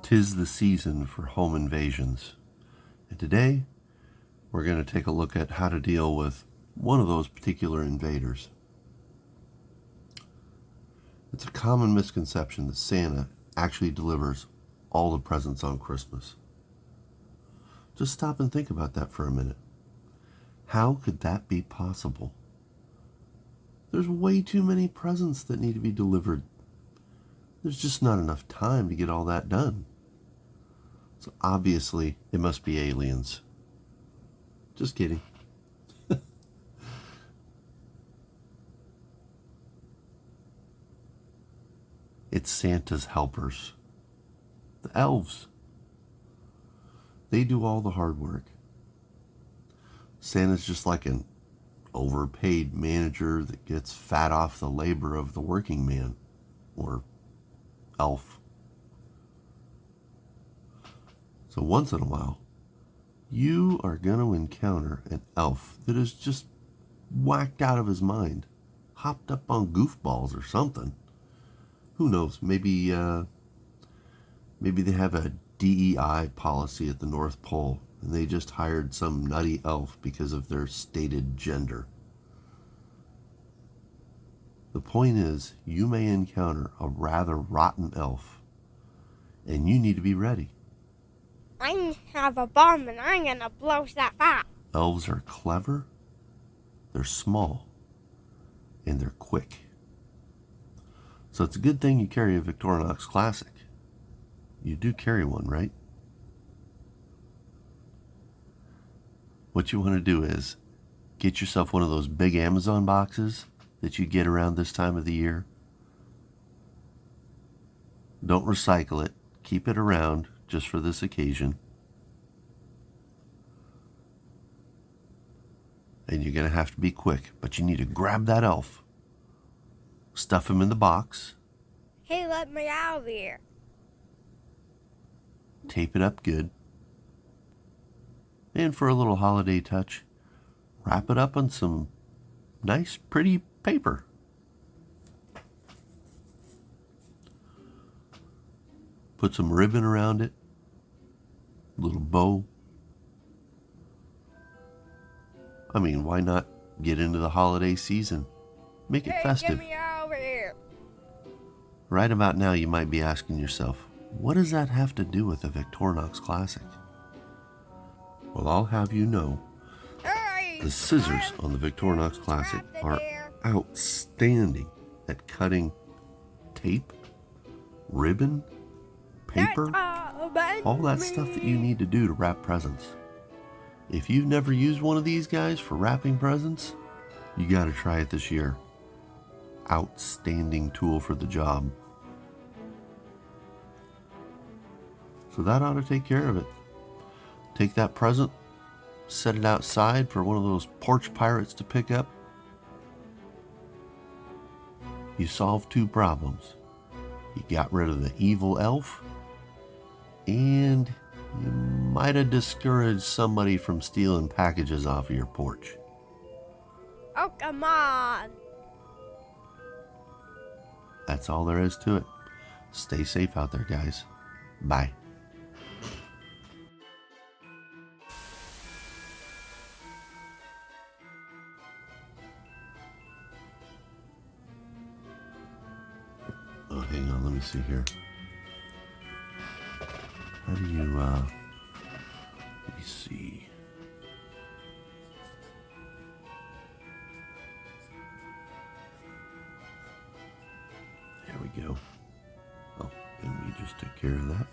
'Tis the season for home invasions, and today we're going to take a look at how to deal with one of those particular invaders. It's a common misconception that Santa actually delivers all the presents on Christmas. Just stop and think about that for a minute. How could that be possible? There's way too many presents that need to be delivered. There's just not enough time to get all that done. So obviously it must be aliens. Just kidding. It's Santa's helpers, the elves. They do all the hard work. Santa's just like an overpaid manager that gets fat off the labor of the working man, or elf. So once in a while, you are going to encounter an elf that is just whacked out of his mind, hopped up on goofballs or something. Who knows? Maybe they have a DEI policy at the North Pole, and they just hired some nutty elf because of their stated gender. The point is, you may encounter a rather rotten elf, and you need to be ready. I have a bomb and I'm gonna blow that up. Elves are clever, they're small, and they're quick. So it's a good thing you carry a Victorinox Classic. You do carry one, right? What you want to do is get yourself one of those big Amazon boxes that you get around this time of the year. Don't recycle it. Keep it around just for this occasion. And you're going to have to be quick, but you need to grab that elf, stuff him in the box. Hey, let me out of here. Tape it up good. And for a little holiday touch, wrap it up on some nice, pretty paper. Put some ribbon around it, a little bow. I mean, why not get into the holiday season? Make it festive. Get me out of here. Right about now, you might be asking yourself, what does that have to do with a Victorinox Classic? Well, I'll have you know, the scissors on the Victorinox Classic are outstanding at cutting tape, ribbon, paper, all that stuff that you need to do to wrap presents. If you've never used one of these guys for wrapping presents, you got to try it this year. Outstanding tool for the job. So that ought to take care of it. Take that present, set it outside for one of those porch pirates to pick up. You solved two problems. You got rid of the evil elf, and you might have discouraged somebody from stealing packages off of your porch. Oh, come on. That's all there is to it. Stay safe out there, guys. Bye. Oh, hang on, let me see here. How do you, let me see. There we go. Oh, and we just took care of that.